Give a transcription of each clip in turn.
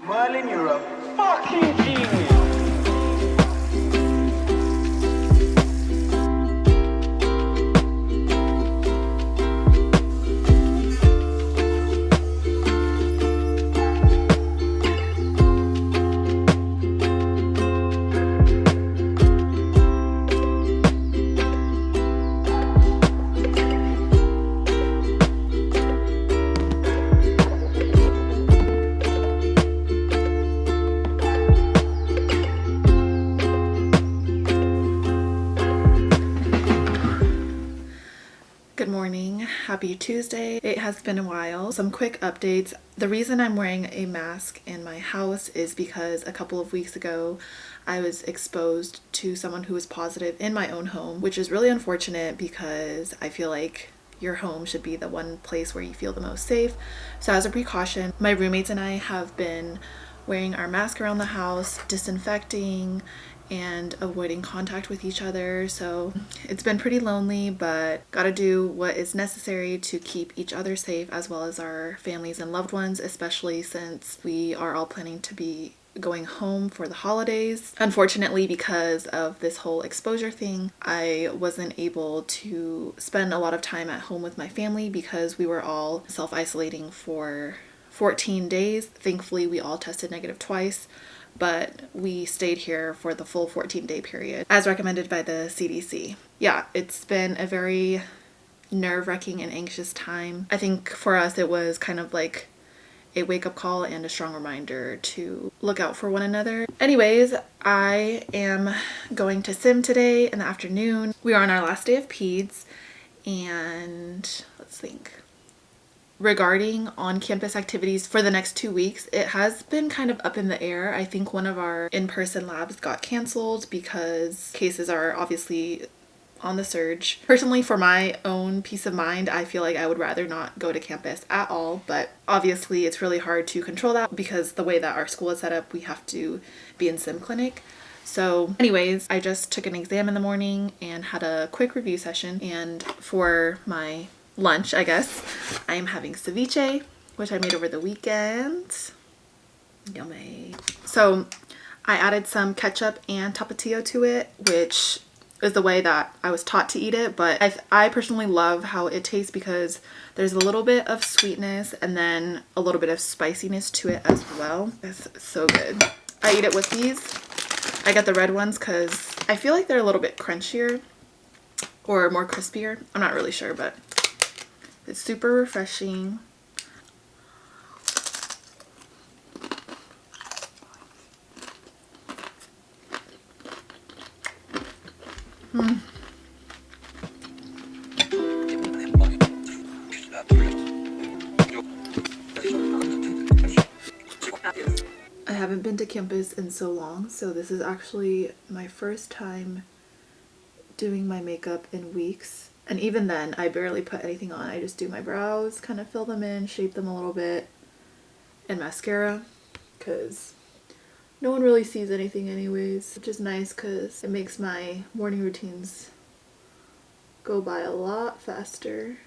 Merlin, you're a fucking genius. Good morning, happy Tuesday. It has been a while. Some quick updates. The reason I'm wearing a mask in my house is because a couple of weeks ago I was exposed to someone who was positive in my own home, which is really unfortunate because I feel like your home should be the one place where you feel the most safe. So as a precaution, my roommates and I have been wearing our mask around the house, disinfecting, and avoiding contact with each other. So it's been pretty lonely, but gotta do what is necessary to keep each other safe as well as our families and loved ones, especially since we are all planning to be going home for the holidays. Unfortunately, because of this whole exposure thing, I wasn't able to spend a lot of time at home with my family because we were all self-isolating for 14 days. Thankfully, we all tested negative twice, but we stayed here for the full 14-day period as recommended by the CDC. Yeah, it's been a very nerve-wracking and anxious time. I think for us it was kind of like a wake-up call and a strong reminder to look out for one another. Anyways, I am going to sim today in the afternoon. We are on our last day of peds, and let's think. Regarding on-campus activities for the next 2 weeks, it has been kind of up in the air. I think one of our in-person labs got canceled because cases are obviously on the surge. Personally, for my own peace of mind, I feel like I would rather not go to campus at all, but obviously it's really hard to control that because the way that our school is set up, we have to be in sim clinic. So anyways, I just took an exam in the morning and had a quick review session, and for my lunch, I guess, I am having ceviche, which I made over the weekend. Yummy. So I added some ketchup and tapatio to it, which is the way that I was taught to eat it, but I personally love how it tastes because there's a little bit of sweetness and then a little bit of spiciness to it as well. It's so good. I eat it with these. I got the red ones because I feel like they're a little bit crunchier or more crispier. I'm not really sure, but it's super refreshing. I haven't been to campus in so long, so this is actually my first time doing my makeup in weeks. And even then, I barely put anything on. I just do my brows, kind of fill them in, shape them a little bit, and mascara, because no one really sees anything anyways, which is nice because it makes my morning routines go by a lot faster.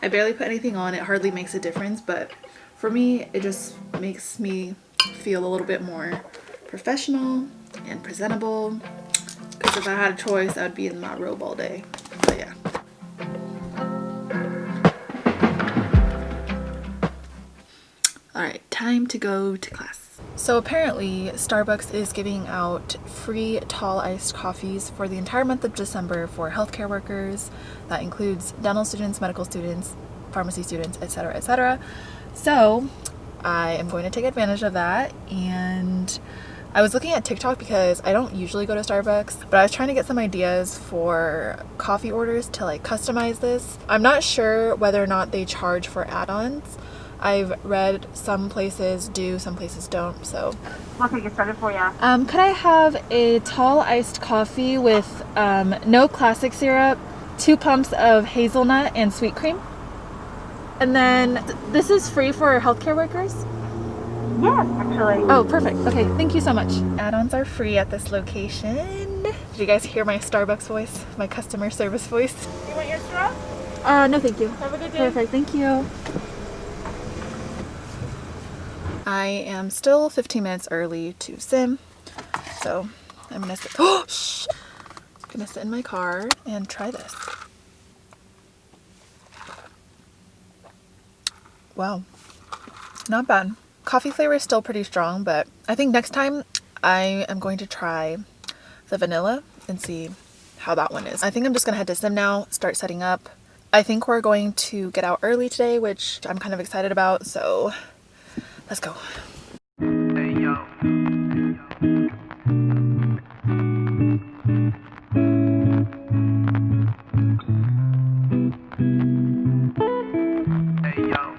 I barely put anything on. It hardly makes a difference, but for me, it just makes me feel a little bit more professional and presentable, because if I had a choice, I would be in my robe all day. But yeah. Alright, time to go to class. So apparently, Starbucks is giving out free tall iced coffees for the entire month of December for healthcare workers. That includes dental students, medical students, pharmacy students, etc., etc. So I am going to take advantage of that, and I was looking at TikTok because I don't usually go to Starbucks, but I was trying to get some ideas for coffee orders to like customize this. I'm not sure whether or not they charge for add-ons. I've read some places do, some places don't, so. What can I get started for you? Could I have a tall iced coffee with no classic syrup, 2 pumps of hazelnut and sweet cream? And then this is free for healthcare workers? Yes, actually. Oh, perfect. Okay, thank you so much. Add-ons are free at this location. Did you guys hear my Starbucks voice? My customer service voice? You want your straw? No thank you. Have a good day. Perfect, thank you. I am still 15 minutes early to sim, so I'm gonna sit, gonna sit in my car and try this. Wow, not bad. Coffee flavor is still pretty strong, but I think next time I am going to try the vanilla and see how that one is. I think I'm just gonna head to sim now, start setting up. I think we're going to get out early today, which I'm kind of excited about, so let's go. Hey, yo. Hey, yo.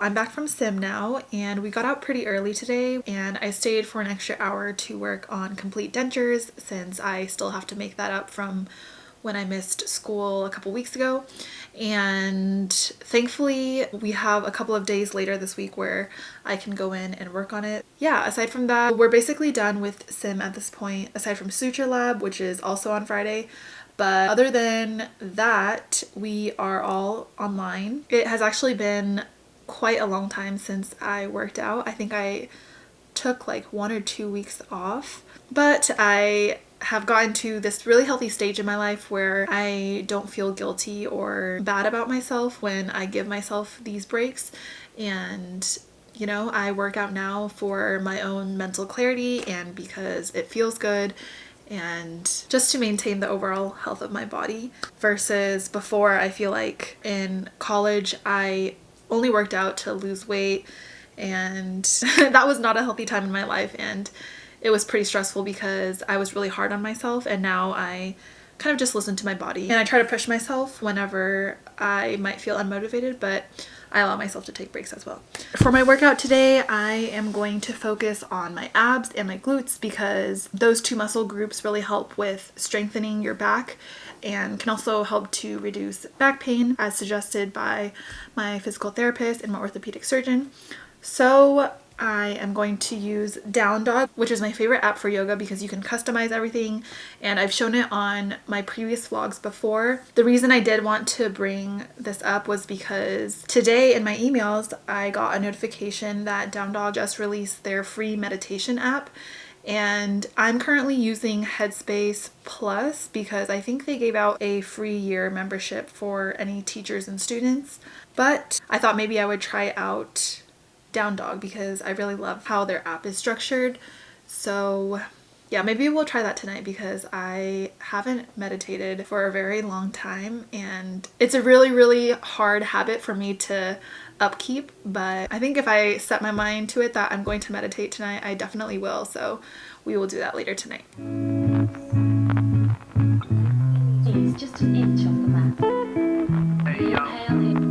I'm back from sim now, and we got out pretty early today, and I stayed for an extra hour to work on complete dentures since I still have to make that up from when I missed school a couple weeks ago. And thankfully we have a couple of days later this week where I can go in and work on it. Yeah, aside from that, we're basically done with sim at this point, aside from suture lab, which is also on Friday. But other than that, we are all online. It has actually been quite a long time since I worked out. I think I took like 1 or 2 weeks off, but I have gotten to this really healthy stage in my life where I don't feel guilty or bad about myself when I give myself these breaks. And you know, I work out now for my own mental clarity and because it feels good and just to maintain the overall health of my body, versus before. I feel like in college I only worked out to lose weight, and that was not a healthy time in my life, and it was pretty stressful because I was really hard on myself. And now I kind of just listen to my body and I try to push myself whenever I might feel unmotivated, but I allow myself to take breaks as well. For my workout today, I am going to focus on my abs and my glutes because those two muscle groups really help with strengthening your back and can also help to reduce back pain as suggested by my physical therapist and my orthopedic surgeon. So I am going to use Down Dog, which is my favorite app for yoga because you can customize everything, and I've shown it on my previous vlogs before. The reason I did want to bring this up was because today in my emails I got a notification that Down Dog just released their free meditation app, and I'm currently using Headspace Plus because I think they gave out a free year membership for any teachers and students, but I thought maybe I would try out Down Dog because I really love how their app is structured. So yeah, maybe we'll try that tonight because I haven't meditated for a very long time and it's a really hard habit for me to upkeep, but I think if I set my mind to it that I'm going to meditate tonight, I definitely will. So we will do that later tonight. It's just an inch off the mat. Hey, yo. Inhale in.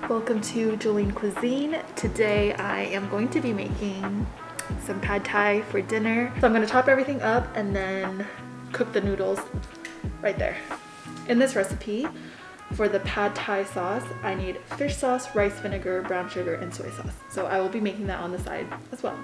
Welcome to Jolene Cuisine. Today I am going to be making some pad thai for dinner. So I'm going to chop everything up and then cook the noodles right there. In this recipe, for the pad thai sauce, I need fish sauce, rice vinegar, brown sugar, and soy sauce. So I will be making that on the side as well.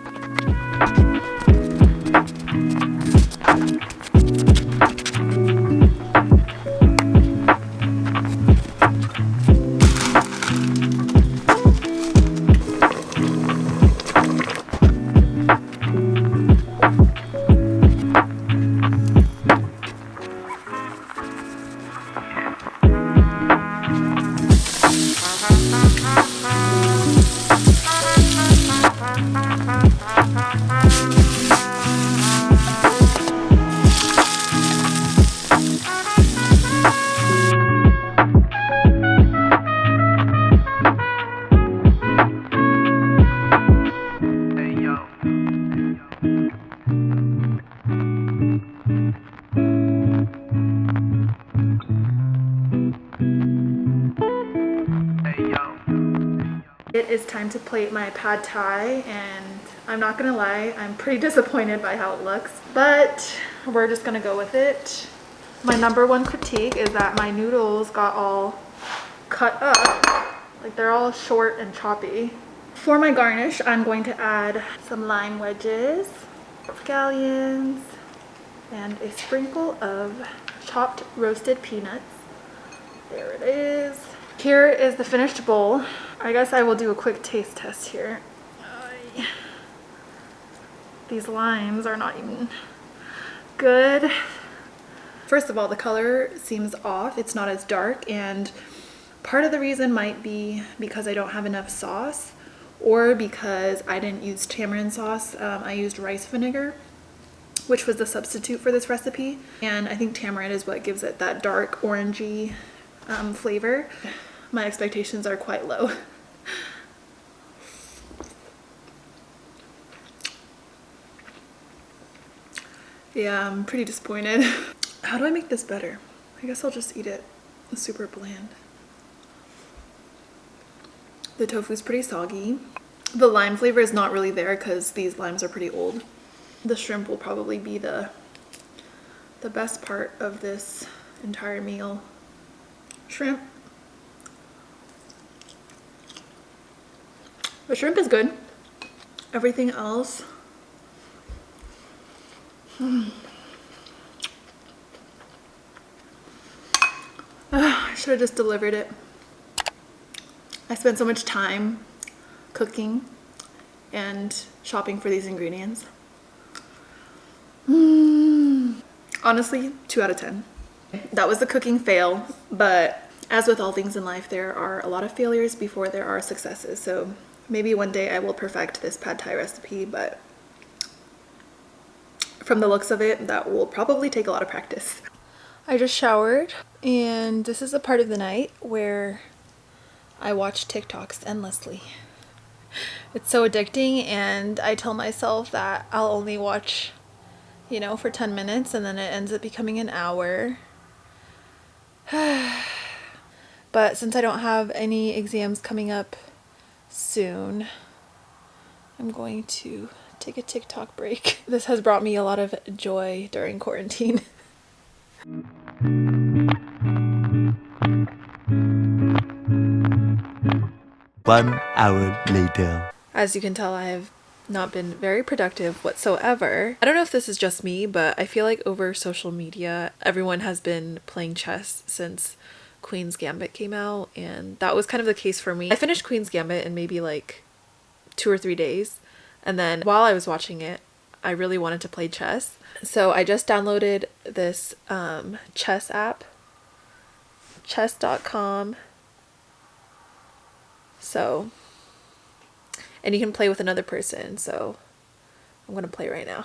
It is time to plate my pad thai, and I'm not gonna lie, I'm pretty disappointed by how it looks, but we're just gonna go with it. My number one critique is that my noodles got all cut up, like they're all short and choppy. For my garnish, I'm going to add some lime wedges, scallions, and a sprinkle of chopped roasted peanuts. There it is. Here is the finished bowl. I guess I will do a quick taste test here. These limes are not even good. First of all, the color seems off. It's not as dark, and part of the reason might be because I don't have enough sauce, or because I didn't use tamarind sauce. I used rice vinegar, which was the substitute for this recipe, and I think tamarind is what gives it that dark orangey flavor. My expectations are quite low. Yeah, I'm pretty disappointed. How do I make this better? I guess I'll just eat it super bland. The tofu's pretty soggy. The lime flavor is not really there because these limes are pretty old. The shrimp will probably be the best part of this entire meal. Shrimp. The shrimp is good. Everything else, I should have just delivered it. I spent so much time cooking and shopping for these ingredients. Honestly, 2 out of 10. That was the cooking fail, but as with all things in life, there are a lot of failures before there are successes. So maybe one day I will perfect this pad thai recipe, but from the looks of it, that will probably take a lot of practice. I just showered, and this is the part of the night where I watch TikToks endlessly. It's so addicting, and I tell myself that I'll only watch, you know, for 10 minutes, and then it ends up becoming an hour. But since I don't have any exams coming up soon, I'm going to take a TikTok break. This has brought me a lot of joy during quarantine. 1 hour later. As you can tell, I have not been very productive whatsoever. I don't know if this is just me, but I feel like over social media, everyone has been playing chess since Queen's Gambit came out, and that was kind of the case for me. I finished Queen's Gambit in maybe like 2 or 3 days, and then while I was watching it, I really wanted to play chess. So I just downloaded this chess app, chess.com. So, and you can play with another person, so I'm gonna play right now.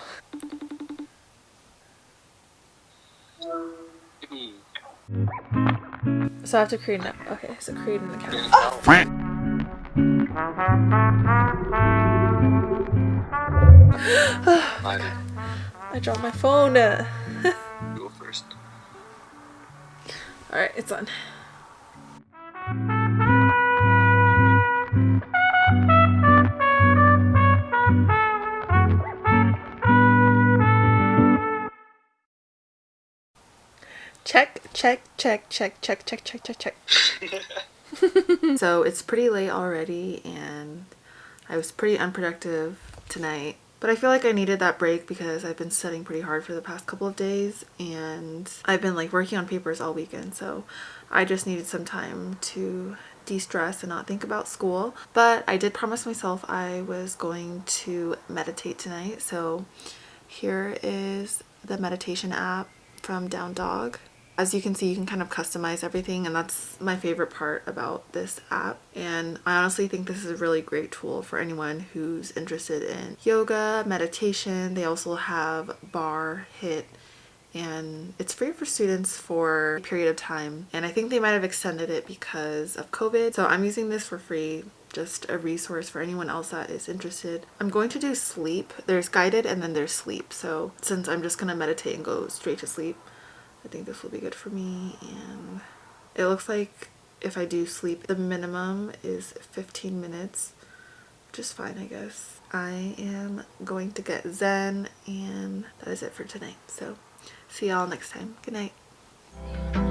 So I have to create an, okay, so create an account. Oh! I dropped my phone. Go first. Alright, it's on. Check Check, check, check, check, check, check, check, check. So it's pretty late already and I was pretty unproductive tonight. But I feel like I needed that break because I've been studying pretty hard for the past couple of days and I've been like working on papers all weekend. So I just needed some time to de-stress and not think about school. But I did promise myself I was going to meditate tonight. So here is the meditation app from Down Dog. As you can see, you can kind of customize everything, and that's my favorite part about this app. And I honestly think this is a really great tool for anyone who's interested in yoga, meditation. They also have bar, hit, and it's free for students for a period of time. And I think they might have extended it because of COVID. So I'm using this for free, just a resource for anyone else that is interested. I'm going to do sleep. There's guided and then there's sleep. So since I'm just gonna meditate and go straight to sleep, I think this will be good for me. And it looks like if I do sleep, the minimum is 15 minutes, which is fine, I guess. I am going to get Zen, and that is it for tonight. So see y'all next time. Good night.